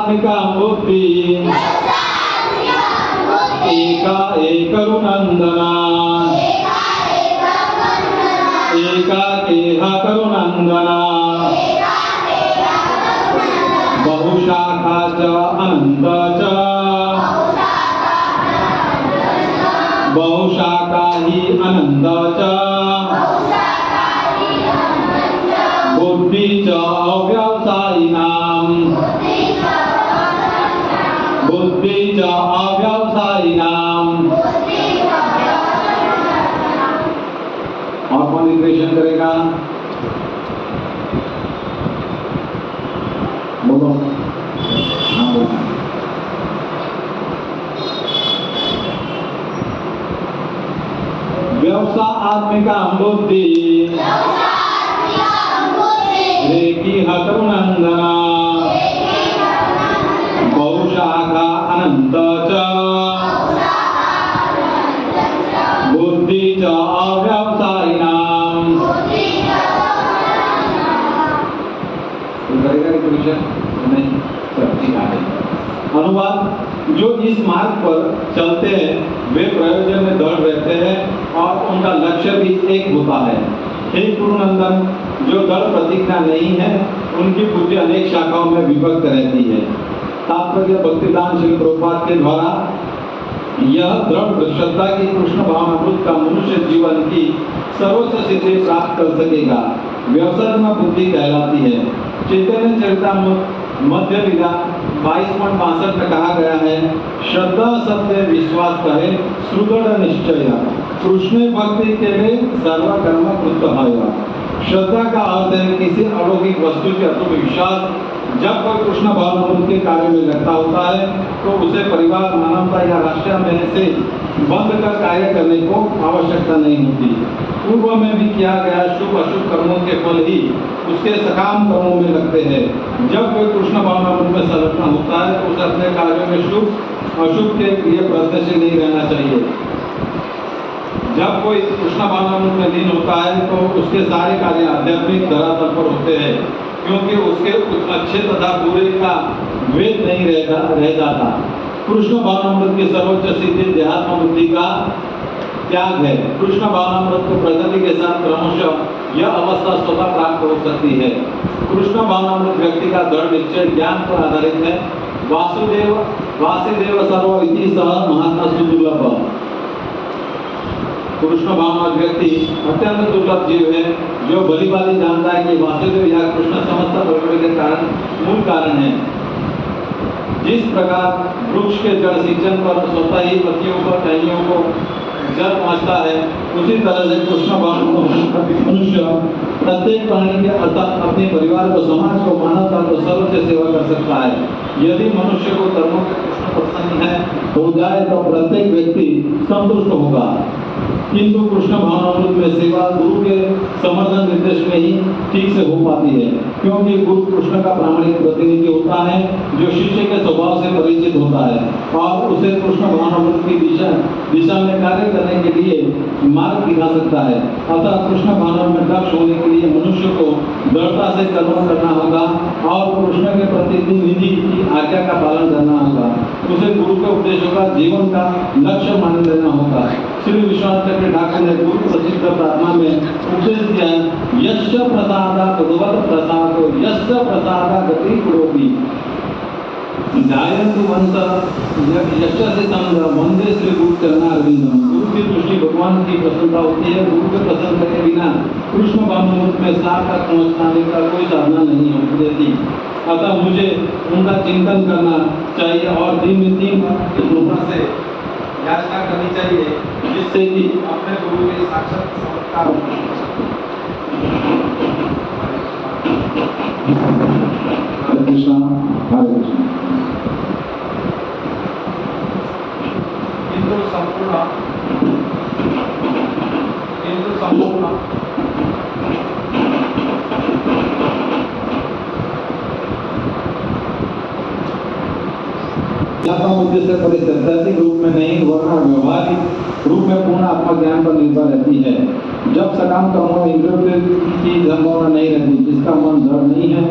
आत्मिका बुद्धि एका करुनंदना एका केह करुनंदना बहुशाखा च अनंत च बहुशाखा ही अनंत च बुद्धि च अव्यवसायिनां बुद्धि च अव्यवसायिनां। और कौन इक्वेशन करेगा? बोलो। हाँ बोलो। व्यवसाय आत्मिका बुद्धि रेकी हतुनंदना बहुशाखा अनंत च बुद्धि च अव्यवसायिनां। नहीं, ठीक है। अनुवाद, जो इस मार्ग पर चलते हैं वे प्रयोजन में दृढ़ रहते हैं और उनका लक्ष्य भी एक होता है। हे गुरुनंदन, जो दृढ़ प्रतिज्ञा नहीं है उनकी बुद्धि अनेक शाखाओं में विभक्त रहती है। तात्पर्य भक्तिदान श्री प्रभुपाद के द्वारा यह दृढ़ श्रद्धा की कृष्ण भावनामृत का मनुष्य जीवन की सर्वोच्च सिद्धि प्राप्त कर सकेगा। व्यवसाय बुद्धि कहलाती है। चैतन्य चरितामृत मध्य लीला 22.62 में कहा गया है, श्रद्धा सत्य विश्वास कहे सुदृढ़ निश्चय कृष्ण भक्ति के लिए सर्वकर्म कृत है। श्रद्धा का अर्थ है किसी अलौकिक वस्तु के अतुट विश्वास। जब कोई कृष्ण भावनामृत के कार्य में लगता होता है तो उसे परिवार, मानवता या राष्ट्र में से बंद कर कार्य करने को आवश्यकता नहीं होती। पूर्व में भी किया गया शुभ अशुभ कर्मों के फल ही उसके सकाम कर्मों में लगते हैं। जब कोई कृष्ण भावनामृत में संलग्न होता है तो उसे अपने कार्यों में शुभ अशुभ के लिए प्रयत्नशील नहीं रहना चाहिए। जब कोई कृष्ण भावनामृत में लीन होता है तो उसके सारे कार्य आध्यात्मिक धरातल पर होते हैं, क्योंकि उसके कुछ अच्छे तथा बुरे का भेद नहीं रह जाता। कृष्ण भावनामृत की सर्वोच्च सिद्धि देहात्म बुद्धि का त्याग है। कृष्ण भावनामृत को प्रगति के साथ क्रमशः यह अवस्था स्वतः प्राप्त हो सकती है। कृष्ण भावनामृत व्यक्ति का दृढ़ निश्चय ज्ञान पर आधारित है। वासुदेव सर्व इति सह महात्मा सुदुर्लभ। कृष्ण भावनामृत व्यक्ति अत्यंत दुर्लभ जीव है जो भली भांति जानता है कि वासुदेव या कृष्ण समस्त प्रकृति के कारण मूल कारण है। जिस प्रकार वृक्ष के जड़ सिंचन पर स्वतः ही पत्तियों पर टहनियों को जल पहुंचता है, उसी तरह से कृष्ण भावनामृत मनुष्य प्रत्येक प्राणी के अर्थात अपने परिवार को, समाज को, मानवता को सर्वोच्च सेवा कर सकता है। यदि मनुष्य को धर्मों के कृष्ण प्रसन्न है हो जाए तो प्रत्येक व्यक्ति संतुष्ट होगा। किंतु कृष्ण भावनामृत में सेवा गुरु के समर्थन निर्देश में ही ठीक से हो पाती है, क्योंकि गुरु कृष्ण का प्रामाणिक प्रतिनिधि होता है जो शिष्य के स्वभाव से परिचित होता है और उसे कृष्ण भावनामृत की दिशा में कार्य करने के लिए मार्ग दिखा सकता है। अतः कृष्ण भावनामृत में दक्ष होने के लिए मनुष्य को दृढ़ता से कर्म करना होगा और कृष्ण के प्रतिनिधि की आज्ञा का पालन करना होगा। उसे गुरु के उपदेशों का जीवन का लक्ष्य मान लेना होगा। श्री विश्वनाथ चक्र ठाकुर ने गुरु प्रसिद्ध प्रार्थना में उपदेश दिया, यस्य प्रसादा भगवत प्रसादो यस्य प्रसादा गति कुरोपि जायन्तु वंश यस्य से संग वंदे श्री गुरु चरणारविंदम। गुरु की दृष्टि भगवान की प्रसन्नता होती है। गुरु के प्रसन्न के बिना कृष्ण भावनामृत में सार तक पहुँचने का कोई साधना नहीं होती। अतः मुझे उनका चिंतन करना चाहिए और दिन में 3 बार से याचना करनी चाहिए, जिससे कि अपने गुरु के साक्षात चमत्कार हो। हरे कृष्णा हरे कृष्णा। किंतु संपूर्ण उद्देश्य पर सैद्धांतिक रूप में नहीं वरना व्यवहारिक रूप में पूर्ण आत्मा ज्ञान पर निर्भर रहती है। जब सकाम कर्मों में इंद्रियों की संभावना नहीं रहती, जिसका मन दृढ़ नहीं है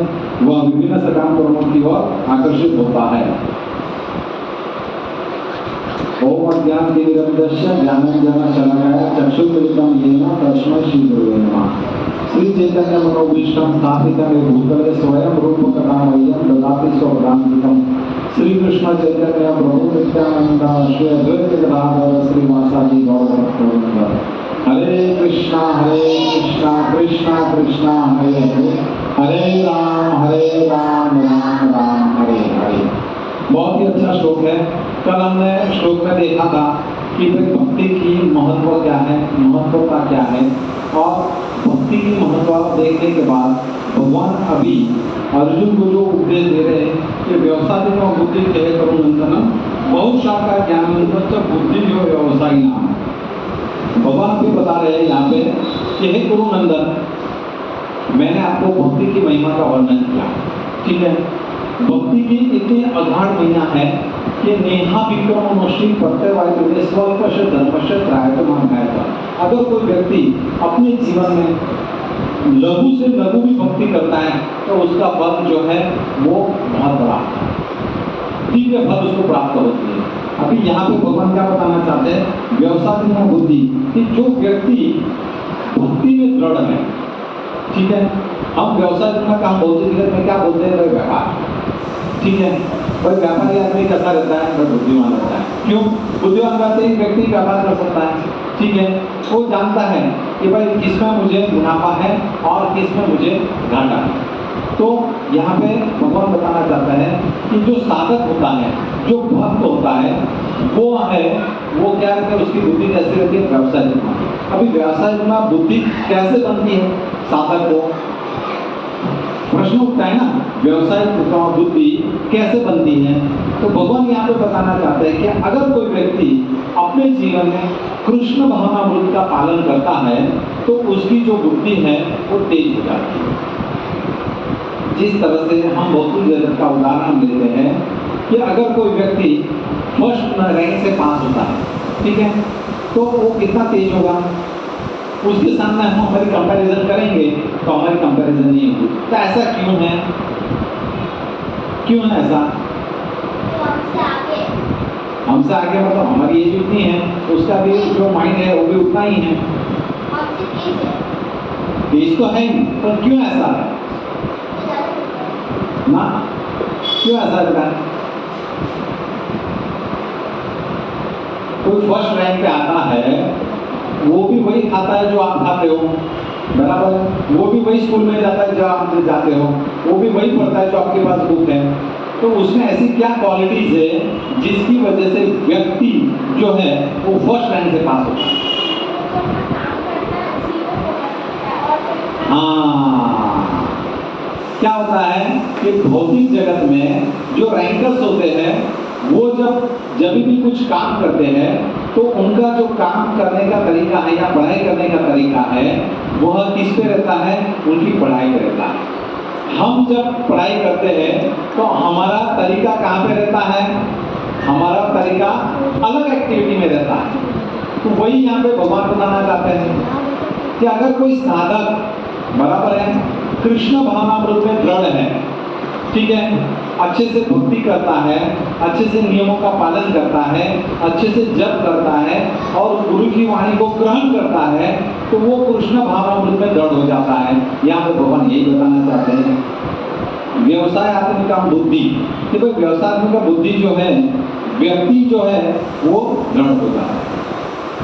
वह विभिन्न सकाम कर्मों की ओर आकर्षित होता है। ओम अज्ञानतिमिरन्धस्य ज्ञानाञ्जनशलाकया चक्षुर्मिलितं येन तस्मै श्रीगुरवे नमः। श्री चैतन्य मनोभीष्टं स्थापितं भूतले स्वयं रूपकथामह्यं ददाति स्वपदान्तिकं। श्री कृष्ण चैतन्य प्रभु नित्यानंद श्री अद्वैत गदाधर श्रीवासादि गौरभक्तवृंद। हरे कृष्णा कृष्णा कृष्णा हरे हरे, हरे राम राम राम हरे हरे। बहुत ही अच्छा श्लोक है। कल हमने श्लोक में देखा था कि भाई भक्ति की महत्व क्या है, महत्वता क्या है, और भक्ति की महत्व देखने के बाद भगवान अभी अर्जुन को जो उपदेश दे रहे हैं कि व्यवसाय में बुद्धि कहे करो नंदनम बहुशाखा ज्ञान बुद्धि जो व्यवसायी नाम है। भगवान भी बता रहे हैं यहाँ पे कि हे गुरु नंदन, मैंने आपको भक्ति की महिमा का वर्णन किया, ठीक है। भक्ति की इतनी अगाध महिमा है कि नेहा विक्रमोष्ठी प्रत्यवाय स्वल्पश धर्मश त्रायतमान है। अगर कोई व्यक्ति अपने जीवन में लघु से लघु भी भक्ति करता है तो उसका फल जो है वो बहुत बड़ा दिव्य फल उसको प्राप्त होती है। अभी यहाँ पे भगवान क्या बताना चाहते हैं, व्यवसाय में बुद्धि, कि जो व्यक्ति भक्ति में दृढ़ है, ठीक है। हम व्यवसाय का हम बोलते जगत में क्या बोलते हैं, व्यापार, ठीक है। भाई व्यापारी आदमी कैसा रहता है, वह बुद्धिमान रहता है। क्यों बुद्धिमान रहते ही व्यक्ति व्यापार कर सकता है, ठीक है। वो जानता है कि भाई किसमें मुझे मुनाफा है और किसमें मुझे घाटा है। तो यहाँ पे भगवान बताना चाहता है कि जो साधक होता है, जो भक्त होता है, वो क्या रहता है, उसकी बुद्धि कैसे रहती है, व्यवसाय में। अभी व्यवसाय में बुद्धि कैसे बनती है साधक को, प्रश्न उठता है ना, व्यवसाय बुद्धि कैसे बनती है। तो भगवान यहाँ पे बताना चाहते हैं कि अगर कोई व्यक्ति अपने जीवन में कृष्ण भावनामृत का पालन करता है तो उसकी जो बुद्धि है वो तेज हो जाती है। जिस तरह से हम भौतिक जगत का उदाहरण लेते हैं कि अगर कोई व्यक्ति फर्स्ट रैंक से पास होता है, ठीक है, तो वो कितना तेज होगा। उसके सामने हम हमारी कंपैरिजन करेंगे तो हमारी कंपैरिजन नहीं होगी। तो ऐसा क्यों है, क्यों है ऐसा? हमसे आगे मतलब हमारी एज उतनी है, उसका भी जो माइंड है वो भी उतना ही है। एज तो है ही, पर क्यों ऐसा है ना, क्यों ऐसा है? कोई फर्स्ट रैंक पे आता है, वो भी वही खाता है जो आप खाते हो, बराबर। वो भी वही स्कूल में जाता है जो आप जाते हो, वो भी वही पढ़ता है जो आपके पास बुक है। तो उसमें ऐसी क्या क्वालिटीज है जिसकी वजह से व्यक्ति जो है वो फर्स्ट रैंक से पास होता है? हाँ, क्या होता है कि भौतिक जगत में जो रैंकर्स होते हैं वो जब भी कुछ काम करते हैं तो उनका जो काम करने का तरीका है या पढ़ाई करने का तरीका है वह किस पे रहता है, उनकी पढ़ाई पे रहता है। हम जब पढ़ाई करते हैं तो हमारा तरीका कहाँ पे रहता है, हमारा तरीका अलग एक्टिविटी में रहता है। तो वही यहाँ पे भगवान बताना चाहते हैं कि अगर कोई साधक बराबर है, कृष्ण भावनामृत में दृढ़ है, ठीक है, अच्छे से भक्ति करता है, अच्छे से नियमों का पालन करता है, अच्छे से जप करता है और गुरु की वाणी को ग्रहण करता है, तो वो कृष्ण भावनामृत में दृढ़ हो जाता है। यहाँ पे भगवान यही बताना चाहते हैं व्यवसाय आत्मिका बुद्धि, कि भाई व्यवसाय बुद्धि जो है, व्यक्ति जो है वो दृढ़ हो जाता है।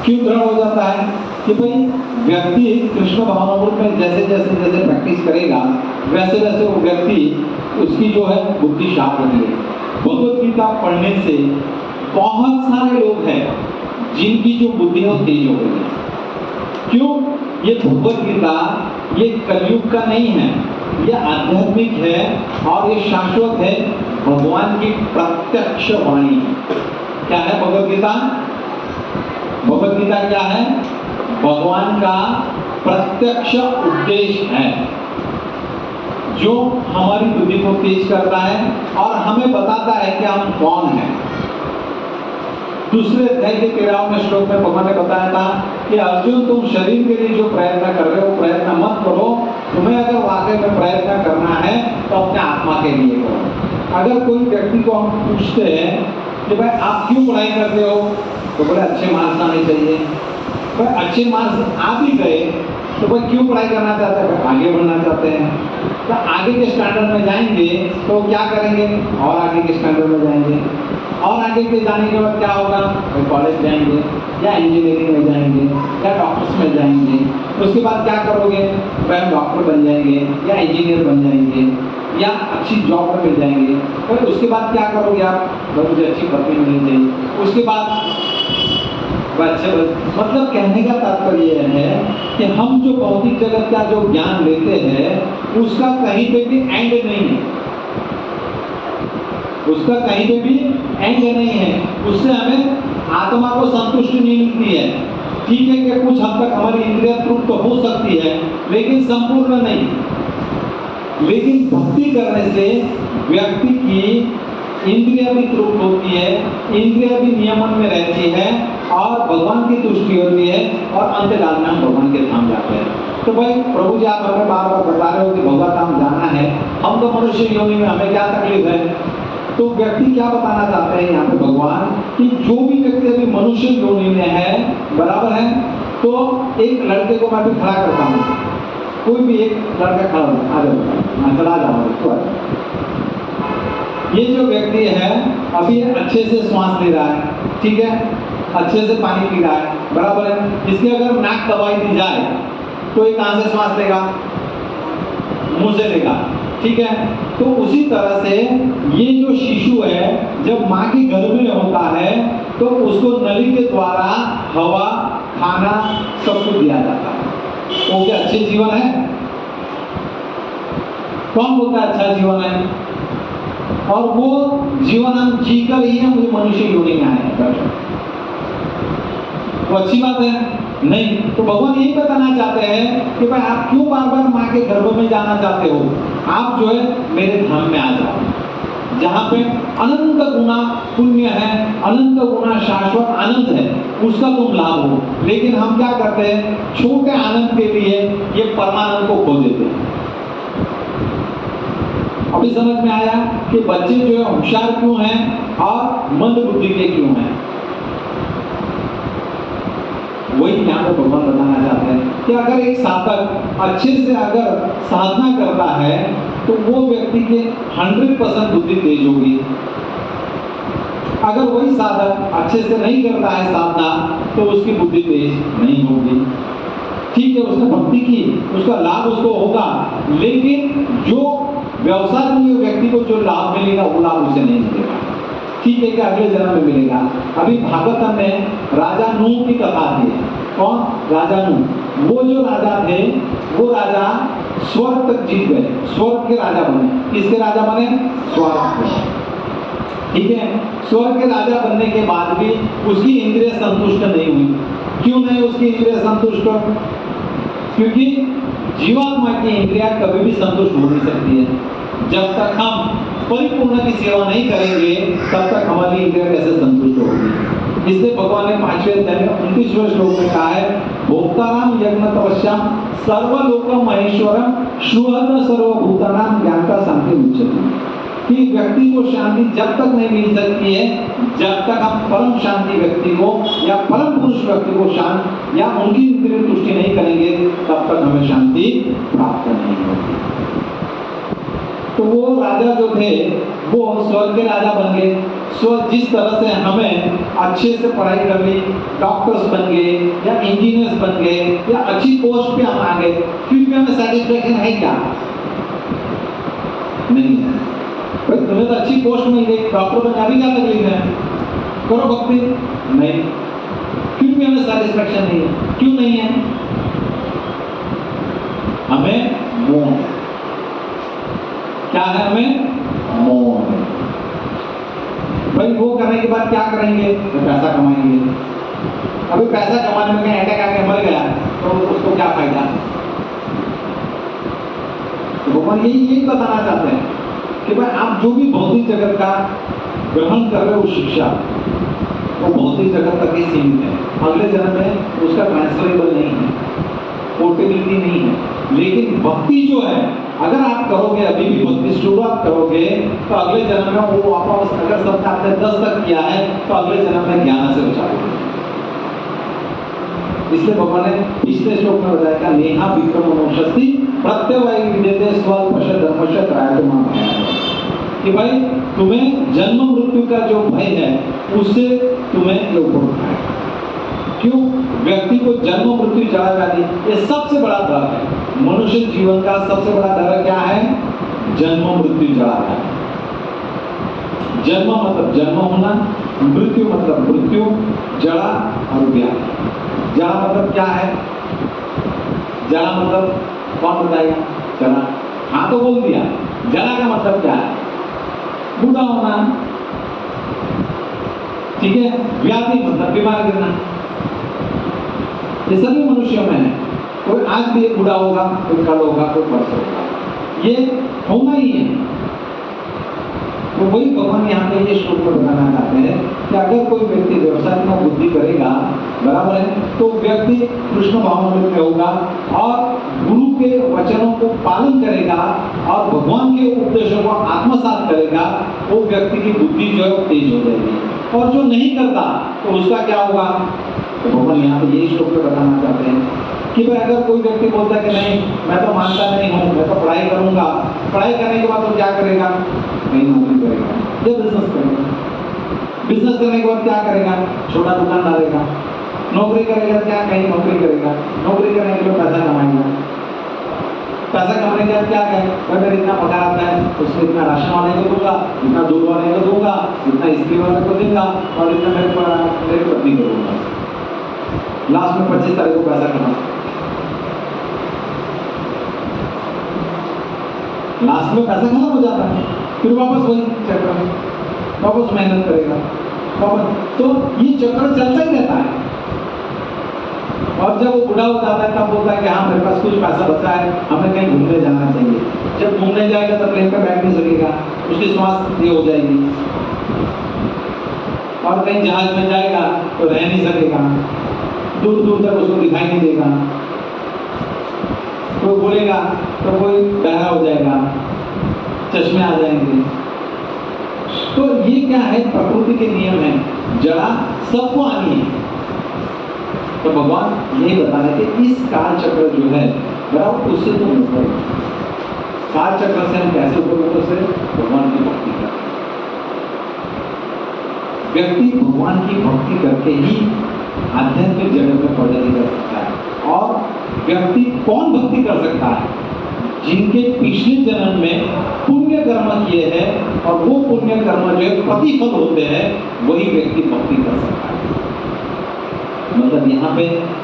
क्यों दृढ़ हो जाता है कि भाई व्यक्ति कृष्ण भावनामृत में जैसे जैसे प्रैक्टिस करेगा वैसे वैसे वो व्यक्ति उसकी जो है बुद्धि शार्प होती है। भगवत गीता पढ़ने से बहुत सारे लोग हैं जिनकी जो बुद्धि है तेज हो गई है। क्यों? ये भगवत गीता ये कलयुग का नहीं है, ये आध्यात्मिक है और ये शाश्वत है, भगवान की प्रत्यक्ष वाणी। क्या है भगवत गीता? भगवत गीता क्या है? भगवान का प्रत्यक्ष उपदेश है जो हमारी बुद्धि को तेज करता है और हमें बताता है कि हम कौन हैं। दूसरे अध्याय के 13वें श्लोक में भगवान ने बताया था कि अर्जुन, तुम शरीर के लिए जो प्रयत्न कर रहे हो प्रयत्न मत करो, तुम्हें अगर वाकई में प्रयत्न करना है तो अपने आत्मा के लिए करो। अगर कोई व्यक्ति को हम पूछते हैं कि भाई आप क्यों पढ़ाई करते हो, तो बोले अच्छे मार्क्स आने चाहिए। भाई अच्छे मार्क्स आ भी गए तो भाई क्यों पढ़ाई करना चाहते हैं, आगे बढ़ना चाहते हैं। तो आगे के स्टैंडर्ड में जाएंगे तो क्या करेंगे, और आगे के स्टैंडर्ड में जाएंगे, और आगे के जाने के बाद क्या होगा, कॉलेज जाएंगे या इंजीनियरिंग में जाएंगे या डॉक्टर्स में जाएंगे। उसके बाद क्या करोगे, वह डॉक्टर बन जाएंगे या इंजीनियर बन जाएंगे या अच्छी जॉब में मिल जाएंगे। और उसके बाद क्या करोगे आप, मुझे अच्छी पत्नी मिलनी चाहिए। उसके बाद मतलब कहने का तात्पर्य यह है कि हम जो भौतिक जगत का जो ज्ञान लेते हैं उसका कहीं पे भी एंड नहीं है, उसका कहीं पे भी एंड नहीं है। उससे हमें आत्मा को संतुष्टि नहीं मिलती है। ठीक है कि कुछ हद तक हमारी इंद्रिय तृप्त तो हो सकती है लेकिन संपूर्ण नहीं। लेकिन भक्ति करने से व्यक्ति की इंद्रिय भी तृप्त होती है, इंद्रिय भी नियमन में रहती है और भगवान की तुष्टि होती है और अंतकाल में हम भगवान के धाम जाते हैं। तो भाई प्रभु जी आप हमें बार बार बता रहे हो कि भगवान धाम जाना है, हम तो मनुष्य योनि में, हमें क्या तकलीफ है। तो व्यक्ति क्या बताना चाहते हैं यहाँ पे भगवान कि जो भी व्यक्ति अभी मनुष्य योनि में है, बराबर है, तो एक लड़के को मैं भी खड़ा करता हूँ, कोई भी एक लड़का खड़ा हो, आ जाओ, चला जाओ। ये जो व्यक्ति है अभी अच्छे से श्वास ले रहा है, ठीक है, अच्छे से पानी पी रहा है, बराबर है। इसके अगर नाक दबाई दी जाए तो ये कहां से श्वास लेगा, मुंह से लेगा, ठीक है। तो उसी तरह से ये जो शिशु है जब माँ के गर्भ में होता है तो उसको नली के द्वारा हवा, खाना सब कुछ दिया जाता है। वो क्या अच्छे जीवन है? कौन बोलता है अच्छा जीवन है? और वो जीवन हम जीकर ही हम मनुष्य योनि में आए हैं, वो अच्छी बात है नहीं। तो भगवान यही बताना चाहते हैं कि भाई आप क्यों बार बार माँ के गर्भ में जाना चाहते हो, आप जो है मेरे धाम में आ जाओ जहाँ पे अनंत गुना पुण्य है, अनंत गुना शाश्वत आनंद है, उसका तुम लाभ हो। लेकिन हम क्या करते हैं, छोटे आनंद के लिए ये परमानंद को खो देते हैं। अभी समझ में आया कि बच्चे जो है होशियार क्यों हैं और मंद बुद्धि के क्यों हैं। वही यहाँ पे भगवान बताना चाहते हैं कि अगर एक साधक अच्छे से अगर साधना करता है तो वो व्यक्ति के 100% बुद्धि तेज होगी। अगर वही साधक अच्छे से नहीं करता है साधना तो उसकी बुद्धि तेज नहीं होगी। ठीक है, उसने भक्ति की, उसका लाभ उसको होगा, लेकिन जो व्यवसाय में व्यक्ति को जो लाभ मिलेगा वो लाभ उसे नहीं मिलेगा। ठीक है कि अगले जन्म में मिलेगा। अभी भागवतम में राजा नूह की कथा थी। कौन? राजा नूह। वो जो राजा थे वो राजा स्वर्ग तक जीत गए, स्वर्ग के राजा बने। किसके राजा बने? स्वर्ग के। ठीक है, स्वर्ग के राजा बनने के बाद भी उसकी इंद्रिय संतुष्ट नहीं हुई। क्यों नहीं उसकी इंद्रिय संतुष्ट? क्योंकि जीवात्मा की इंद्रिया कभी भी संतुष्ट हो नहीं सकती है। जब तक हम परिपूर्ण की सेवा नहीं करेंगे तब तक हमारी इंद्रिया कैसे संतुष्ट होगी। इसलिए भगवान ने 5वें अध्याय में 29वें श्लोक में कहा है, भोक्ताराम यज्ञ तपस्याम सर्वलोकम महेश्वरम श्रुहत सर्वभूतानाम ज्ञाता शांति उच्चते। कि व्यक्ति को शांति जब तक नहीं मिल सकती है जब तक हम परम शांति व्यक्ति को या परम पुरुष व्यक्ति को शांत या उनकी इंद्रिय तुष्टि नहीं करेंगे तब तक हमें शांति प्राप्त नहीं होगी। तो वो राजा जो थे वो स्वर्ग के राजा बन गए। जिस तरह से हमें अच्छे से पढ़ाई कर ली, डॉक्टर्स बन गए या इंजीनियर्स बन गए या अच्छी पोस्ट पे हम आ गए, फिर भी हमें सेटिस्फेक्शन है क्या? नहीं है। तुम्हें तो अच्छी पोस्ट मिल गई, डॉक्टर बनने अभी क्या तकलीफ है? करो भक्ति। नहीं, फिर भी हमें सेटिस्फेक्शन नहीं है। क्यों नहीं है? हमें मोह। क्या है? हमें मोह। भाई वो करने के बाद क्या करेंगे? तो पैसा कमाएंगे। अभी पैसा कमाने में कहीं अटैक आके मर गया तो उसको क्या फायदा? तो भगवान यही बताना चाहते हैं कि भाई आप जो भी भौतिक जगत का ग्रहण कर रहे हो शिक्षा, वो भौतिक जगत तक ही सीमित है। अगले जन्म में उसका ट्रांसफरेबल नहीं है, पोर्टेबिलिटी नहीं है। लेकिन भक्ति जो है, अगर आप करोगे, अभी भी भक्ति शुरुआत करोगे, तो अगले जन्म में वो वापस, अगर सबने आपने 10 तक किया है तो अगले जन्म में 11 से बचाओगे। इसलिए भगवान ने पिछले श्लोक में बताया था, नेहा विक्रम मनोशस्ति प्रत्यवाय विद्यते स्वल्पश धर्मश त्रायतमा, कि भाई तुम्हें जन्म मृत्यु का जो भय है उससे तुम्हें ये ऊपर उठाएगा। क्यों? व्यक्ति को जन्म मृत्यु जरा व्याधि ये सबसे बड़ा डर है। मनुष्य जीवन का सबसे बड़ा डर क्या है? जन्म मृत्यु जरा व्याधि। जन्म मतलब जन्म होना, मृत्यु मतलब मृत्यु, जड़ा और व्याधि। जड़ा मतलब क्या है? जड़ा मतलब कौन बताएगा? जड़ा, हाँ तो बोल दिया। जड़ा का मतलब क्या है? बूढ़ा होना, ठीक है। व्याधि मतलब बीमार गिरना। ये सभी मनुष्यों में है। कोई आज भी बूढ़ा होगा, कोई कल होगा, कोई परसों होगा, ये होना ही है। तो वही भगवान यहाँ पे ये श्लोक में बताना चाहते हैं कि अगर कोई व्यक्ति व्यवसाय में बुद्धि करेगा, बराबर है, तो व्यक्ति कृष्ण भावनामृत में होगा और गुरु के वचनों को पालन करेगा और भगवान के उपदेशों को आत्मसात करेगा, वो व्यक्ति की बुद्धि जो है तेज हो जाएगी। और जो नहीं करता तो उसका क्या होगा? तो भगवान यहाँ पे यही श्लोक में बताना चाहते हैं कि भाई अगर कोई व्यक्ति बोलता है कि नहीं मैं तो मानता नहीं हूँ, मैं तो पढ़ाई करूंगा, पढ़ाई करने के बाद तो क्या करेगा? कहीं नौकरी करेगा या बिजनेस करेगा। बिजनेस करने के बाद क्या करेगा? छोटा दुकान डालेगा। नौकरी करेगा क्या? कहीं नौकरी करेगा। नौकरी करने के लिए पैसा कमाएगा। पैसा कमाने के बाद क्या करेगा? अगर इतना पगार आता है उसमें इतना राशन वाले को दूंगा, इतना दूध वाले को दूंगा, इतना स्त्री वाले को दूंगा और इतना मेरे पत्नी को दूंगा। लास्ट में 25 तारीख को पैसा कमा, लास्ट में पैसा खत्म हो जाता है, फिर वापस वही चक्कर में वापस मेहनत करेगा वापस। तो ये चक्कर चलता ही रहता है। और जब वो बूढ़ा हो जाता है तब बोलता है कि हाँ मेरे पास कुछ पैसा बचा है, हमें कहीं घूमने जाना चाहिए। जब घूमने जाएगा तब प्लेन पे बैठ नहीं सकेगा, उसकी सांस ये हो जाएगी। और कहीं जहाज में जाएगा तो रह नहीं सकेगा, दूर दूर तक उसको दिखाई नहीं देगा। कोई बोलेगा तो कोई बहरा हो जाएगा, चश्मे आ जाएंगे। तो ये क्या है? प्रकृति के नियम है, जड़ा सबको आनी है। तो भगवान यही बता रहे थे इस काल चक्र जो है बराबर उससे तो ऊपर। काल चक्र से हम कैसे ऊपर से? भगवान की भक्ति करते। व्यक्ति भगवान की भक्ति करके ही आध्यात्मिक जगत में प्रगति कर सकता है। और व्यक्ति कौन भक्ति कर सकता है? जिनके पिछले जन्म में पुण्य कर्म किए हैं और वो पुण्य कर्म जो है प्रतिफल होते हैं, वही व्यक्ति भक्ति कर सकता है। मतलब यहाँ पे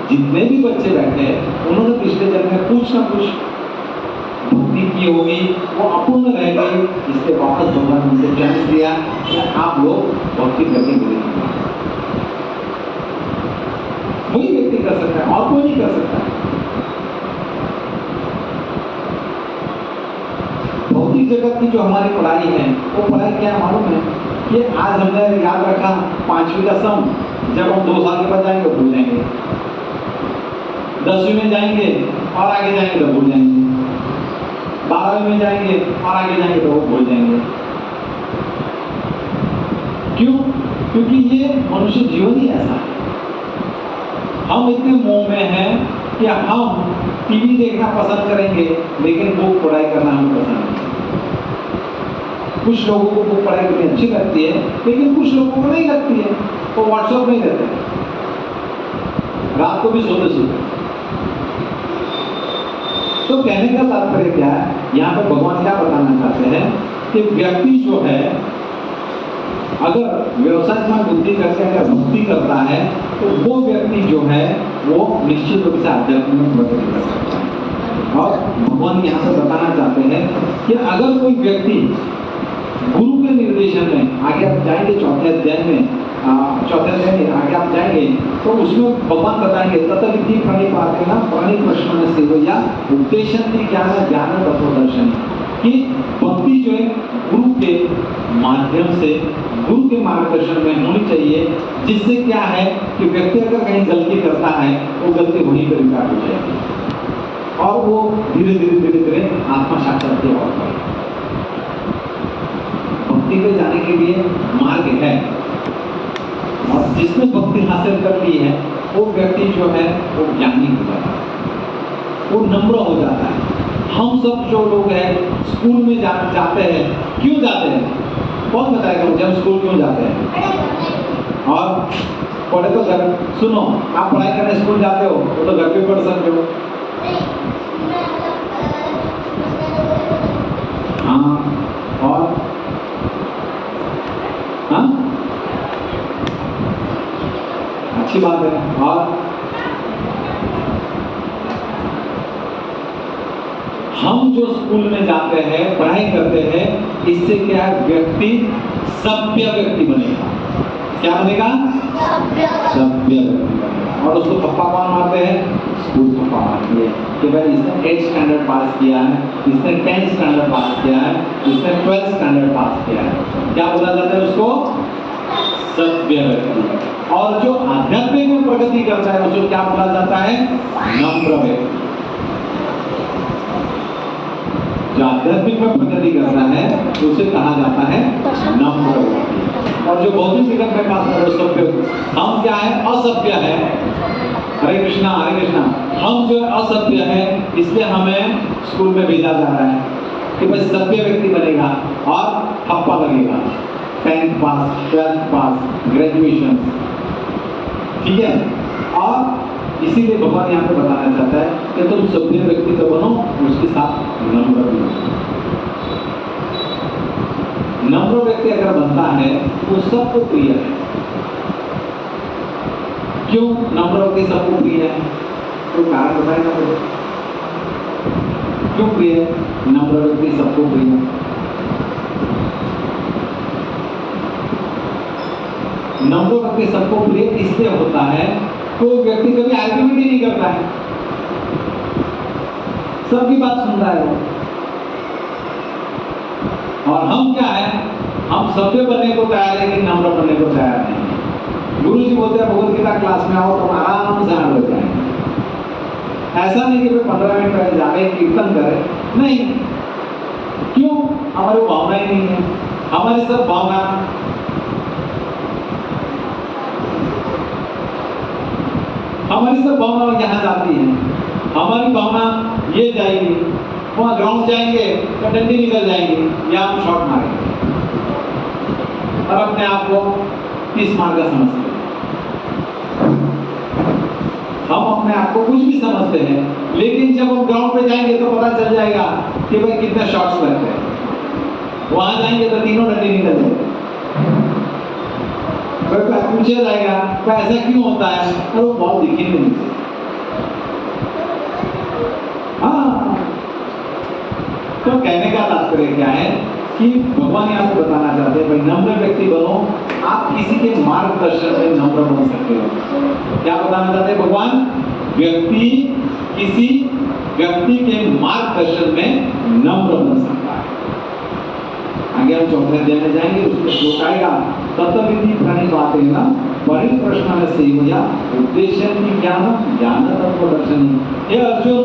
जितने भी बच्चे बैठे हैं उन्होंने पिछले जन्म में कुछ ना कुछ भक्ति की होगी, वो अपूर्ण रह गई, इसलिए वापस भगवान ने उनसे चांस दिया कि आप लोग भक्ति करके बोलेंगे। वही व्यक्ति कर सकता है और कोई नहीं कर सकता। भौतिक जगत की जो हमारी पढ़ाई है वो पढ़ाई क्या मालूम है कि आज हमने याद रखा 5वीं का सम, जब हम 2 साल के बाद जाएंगे भूल जाएंगे। 10वीं में जाएंगे और आगे जाएंगे तो भूल जाएंगे। 12वीं में जाएंगे और आगे जाएंगे तो वो भूल जाएंगे। क्यों? क्योंकि ये मनुष्य जीवन ही ऐसा है। हम इतने मोह में हैं कि हम टीवी देखना पसंद करेंगे लेकिन बुक पढ़ाई करना हमें पसंद नहीं। कुछ लोगों को बुक पढ़ाई करनी अच्छी लगती है लेकिन कुछ लोगों को नहीं लगती है, वो व्हाट्सएप नहीं रहते, रात को भी सोते सोते। तो कहने का तात्पर्य क्या है? यहाँ पे भगवान क्या बताना चाहते हैं कि व्यक्ति जो है अगर व्यवसाय में बुद्धि करके अगर भक्ति करता है तो वो व्यक्ति जो है वो निश्चित रूप से आध्यात्म में प्रगति कर सकता है। और भगवान यहाँ पे बताना चाहते हैं कि अगर कोई व्यक्ति गुरु के निर्देशन में आगे आप जाएंगे, चौथे अध्याय में आगे आप जाएंगे तो उसमें भगवान बताएंगे तत्विधि प्रणिपाते न प्रणिप्रश्न सेवया उपदेशन्ति ज्ञान ज्ञान तत्वदर्शन, कि भक्ति जो है गुरु के माध्यम से, गुरु के मार्गदर्शन में होनी चाहिए, जिससे क्या है कि व्यक्ति अगर कहीं गलती करता है वो गलती वहीं पर रिकॉर्ड हो जाएगी और वो धीरे धीरे आत्मा साक्षात की ओर बढ़ेगा। भक्ति पे जाने के लिए मार्ग है, और जिसने भक्ति हासिल कर ली है वो व्यक्ति जो है वो ज्ञानी हो जाता है, वो नम्र हो जाता है। हम सब जो लोग हैं स्कूल में जाते हैं, क्यों जाते हैं? कौन बताएगा मुझे हम स्कूल क्यों जाते हैं? और पढ़े तो घर, सुनो आप पढ़ाई करने स्कूल जाते हो वो तो घर पे पढ़ सकते हो। हाँ, और हाँ, अच्छी बात है। और हम जो स्कूल में जाते हैं, पढ़ाई करते हैं, इससे क्या है, व्यक्ति सभ्य व्यक्ति बनेगा। क्या बनेगा? सभ्य व्यक्ति बनेगा। और उसको थप्पा कौन मारते हैं? स्कूल थप्पा मारती है कि भाई इसने 8th स्टैंडर्ड पास किया है, इसने 10th स्टैंडर्ड पास किया है, इसने 12th स्टैंडर्ड पास किया है। क्या बोला जाता है उसको? सभ्य व्यक्ति। और जो आध्यात्मिक में प्रगति करता है उसको क्या बोला जाता है? नम्र व्यक्ति। जो आध्यात्मिक में प्रगति करता है उसे कहा जाता है नम्र व्यक्ति। और जो भौतिक जगत में पास कर रहे सभ्य, हम क्या है? असभ्य है। हरे कृष्णा हरे कृष्णा। हम जो असभ्य है इसलिए हमें स्कूल में भेजा जा रहा है कि बस सभ्य व्यक्ति बनेगा और ठप्पा लगेगा, 10th पास, 12th पास, ग्रेजुएशन, ठीक है। और इसीलिए भगवान यहाँ पे बताना चाहता है कि तुम सभ्य व्यक्ति तो बनो, उसके साथ नम्र भी बनो। नम्र व्यक्ति अगर बनता है वो सबको प्रिय है। क्यों नम्र व्यक्ति सबको प्रिय है? तो कारण बताएगा मुझे, क्यों प्रिय है? नम्र व्यक्ति सबको प्रिय है। नम्र व्यक्ति सबको प्रिय इसलिए होता है तो व्यक्ति कभी आर्ग्यूमेंट ही नहीं करता है, सबकी बात सुनता है वो। और हम क्या है, हम सभ्य बनने को तैयार है लेकिन नम्र बनने को तैयार नहीं। गुरु जी बोलते हैं भगवत गीता क्लास में आओ तो आराम से आने लग जाएंगे। ऐसा नहीं कि 15 मिनट पहले जाके कीर्तन करें, नहीं। क्यों? हमारी भावना ही नहीं है। हमारी सब भावना यहाँ जाती है। हमारी भावना ये जाएगी, वहाँ ग्राउंड जाएंगे तो डंडी निकल जाएंगी या हम शॉट मारेंगे और अपने आप को 30 मार का समझते हैं। हम अपने आप को कुछ भी समझते हैं, लेकिन जब हम ग्राउंड पे जाएंगे तो पता चल जाएगा कि भाई कितने शॉट्स लगते हैं। वहां जाएंगे तो तीनों डंडी निकल जाएंगे। पूछा जाएगा तो ऐसा क्यों होता है, और वो बहुत दिखेंगे मुझे। हाँ, तो कहने का तात्पर्य क्या है कि भगवान यहाँ पे बताना चाहते हैं भाई नम्र व्यक्ति बनो, आप किसी के मार्गदर्शन में नम्र बन सकते हो। क्या बताना चाहते हैं भगवान? व्यक्ति किसी व्यक्ति के मार्गदर्शन में नम्र बन सकता है। आगे हम 4th अध्याय में जाएंगे, उसमें श्लोक आएगा तत्विधि प्रणिपाते न परिप्रश्न सेवया उद्देश्य की ज्ञान तत्व दर्शन। हे अर्जुन,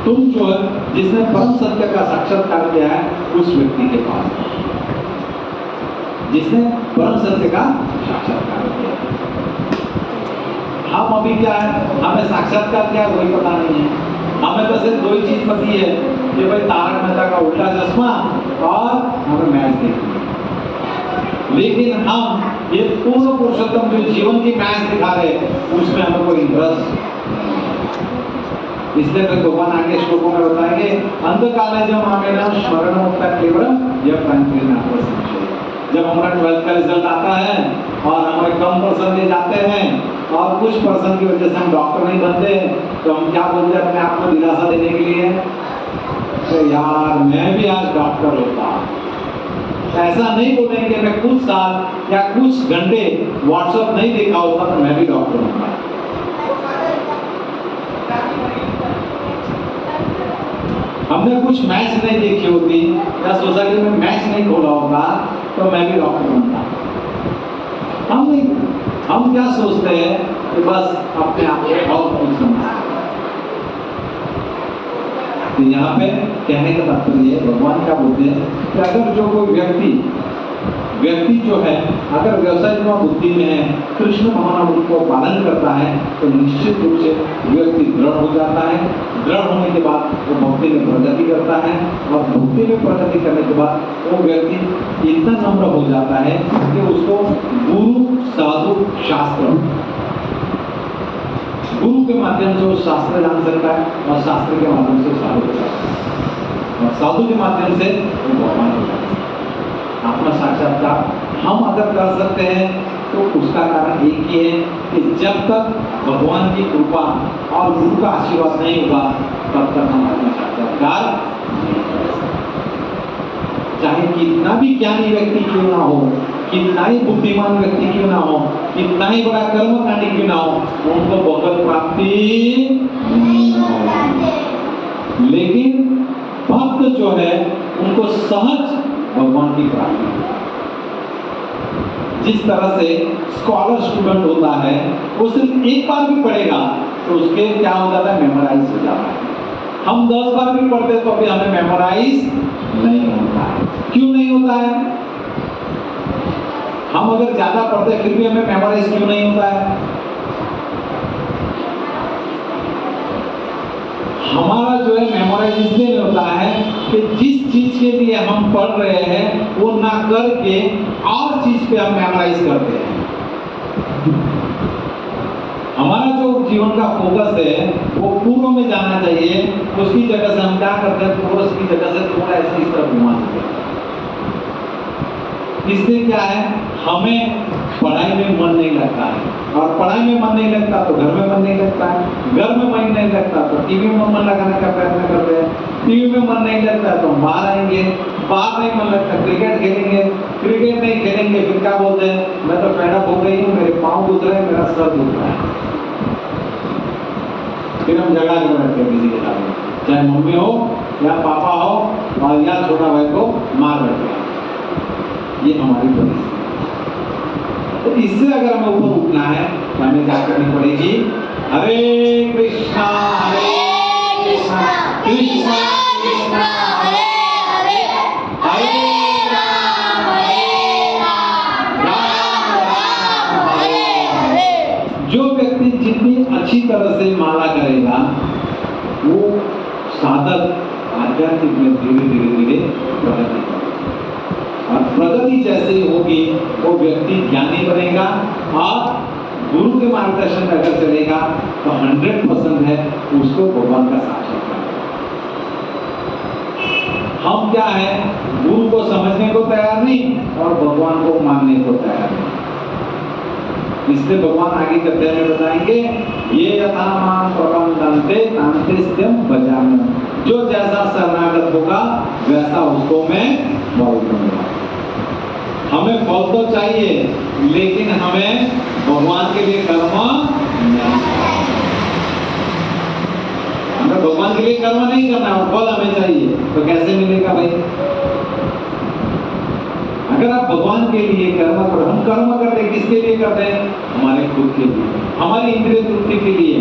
तुम जो है जिसने परम सत्य का साक्षात्कार किया है उस व्यक्ति के पास, जिसने परम सत्य का साक्षात्कार किया। हम अभी क्या है, हमें साक्षात्कार क्या है वही पता नहीं है। हमें तो सिर्फ 2 ही चीज पती है कि भाई तारक मेहता का उल्टा चश्मा और हमें मैच देखनी है। लेकिन हम ये पूर्ण पुरुषोत्तम जो जीवन की मैच दिखा रहे उसमें हमें कोई इंटरेस्ट, इसलिए फिर भगवान आगे श्लोकों में बताएंगे अंधकाले जब हमें स्मरण मुक्ता केवल यह जब हमारा 12th का रिजल्ट आता है और हमारे कम परसेंटेज आते हैं और कुछ परसेंट की वजह से हम डॉक्टर नहीं बनते, तो हम क्या बोलते हैं अपने आप को दिलासा देने के लिए, तो यार मैं भी आज डॉक्टर होता। ऐसा नहीं बोलेंगे मैं कुछ साल या कुछ घंटे व्हाट्सएप नहीं देखा होता तो मैं भी डॉक्टर होता। हमने कुछ मैच नहीं देखी होती या सोसाइटी में मैच नहीं खोला होगा तो मैं भी डॉक्टर बनता। हम क्या सोचते हैं कि बस अपने आप को और कुछ समझते हैं। तो यहाँ पे कहने का तात्पर्य है, भगवान क्या बोलते हैं कि अगर जो कोई व्यक्ति जो है अगर व्यवसाय बुद्धि में है, कृष्ण भगवान को पालन करता है, तो निश्चित रूप से व्यक्ति दृढ़ हो जाता है। दृढ़ होने के बाद वो भक्ति में प्रगति करता है, और भक्ति में प्रगति करने के बाद वो व्यक्ति इतना नम्र हो जाता है कि उसको गुरु साधु शास्त्र, गुरु के माध्यम से वो शास्त्र जान सकता है, और शास्त्र के माध्यम से साधु हो सकता है, और साधु के माध्यम से वो भगवान हो जाता है। आत्मा साक्षात्कार हम अगर कर सकते हैं तो उसका कारण एक ही है कि जब तक भगवान की कृपा और गुरु का आशीर्वाद नहीं होगा तब तक हम आत्मा साक्षात्कार नहीं कर सकते। चाहे कितना भी ज्ञानी व्यक्ति क्यों ना हो, कितना ही बुद्धिमान व्यक्ति क्यों ना हो, कितना ही बड़ा कर्मकांडी क्यों ना हो, उनको भगवत प्राप्ति नहीं होगी। लेकिन भक्त जो है उनको सहज भगवान की प्राप्ति। जिस तरह से स्कॉलर स्टूडेंट होता है वो सिर्फ एक बार भी पढ़ेगा तो उसके क्या हो जाता है, मेमोराइज हो जाता है। हम 10 बार भी पढ़ते तो अभी हमें मेमोराइज नहीं होता है। क्यों नहीं होता है? हम अगर ज्यादा पढ़ते फिर भी हमें मेमोराइज क्यों नहीं होता है? हमारा जो है मेमोराइज इसलिए नहीं होता है कि जिस चीज के लिए हम पढ़ रहे हैं वो ना करके और चीज पे हम मेमोराइज करते हैं। हमारा जो जीवन का फोकस है वो पूर्व में जाना चाहिए, उसकी जगह से हम क्या करते हैं, पूर्व की जगह से थोड़ा ऐसे इस तरफ घुमा देते हैं। इसलिए क्या है, हमें पढ़ाई में मन नहीं लगता है, और पढ़ाई में मन नहीं लगता तो घर में मन नहीं लगता है, घर में मन नहीं लगता तो टीवी में मन लगाने का प्रयत्न करते हैं, टीवी में मन नहीं लगता तो हम बाहर आएंगे, बाहर नहीं मन लगता क्रिकेट खेलेंगे, क्रिकेट नहीं खेलेंगे फिर क्या बोलते हैं, मैं तो पैडअप हो गई हूँ, मेरे पाँव दुख रहे हैं, मेरा सर दुख रहा है। फिर हम झगड़ा कर बैठते हैं किसी के साथ, चाहे मम्मी हो या पापा हो, और या छोटा भाई को मार बैठते हैं। ये हमारी परिस्थिति। तो इससे अगर हमें ऊपर उठना है तो हमें क्या करनी पड़ेगी, हरे कृष्णा कृष्णा कृष्णा हरे हरे, हरे राम राम राम हरे हरे। जो व्यक्ति जितनी अच्छी तरह से माला करेगा वो साधक आध्यात्मिक में धीरे धीरे प्रगति करेगा, और प्रगति जैसे ही होगी वो व्यक्ति ज्ञानी बनेगा, और गुरु के मार्गदर्शन में अगर चलेगा तो 100% है उसको भगवान का साक्षात्कार। हम क्या है, गुरु को समझने को तैयार नहीं और भगवान को मानने को तैयार नहीं। इसलिए भगवान आगे कहते हैं बताएंगे, ये यथा मां प्रबंधन्ते तान्तेस्त्यम भजाम्यहम्। जो जैसा शरणागत होगा वैसा उसको मैं फल दूंगा। हमें फल तो चाहिए लेकिन हमें भगवान के लिए कर्म नहीं, हमें भगवान के लिए कर्म नहीं करना और फल हमें चाहिए, तो कैसे मिलेगा भाई? अगर आप भगवान के लिए कर्म करो, हम कर्म करते हैं किसके लिए करते हैं? हमारे खुद के लिए, हमारी इंद्रिय तृप्ति के लिए।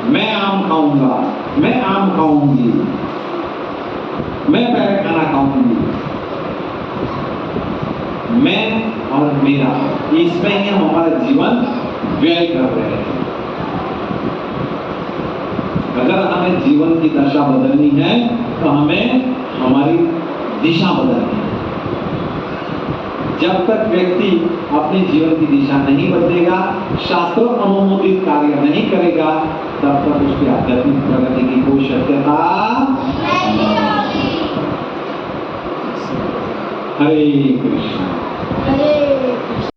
मैं आम खाऊंगा, मैं आम खाऊंगी, मैं पहले खाना खाऊंगी, मैं और मेरा, इसमें ही हम हमारा जीवन व्यय कर रहे हैं। अगर हमें जीवन की दशा बदलनी है तो हमें हमारी दिशा बदलनी है। जब तक व्यक्ति अपने जीवन की दिशा नहीं बदलेगा, शास्त्र अनुमोदित कार्य नहीं करेगा, तब तक उसकी आध्यात्मिक प्रगति की कोई शक्यता नहीं। हरे कृष्ण।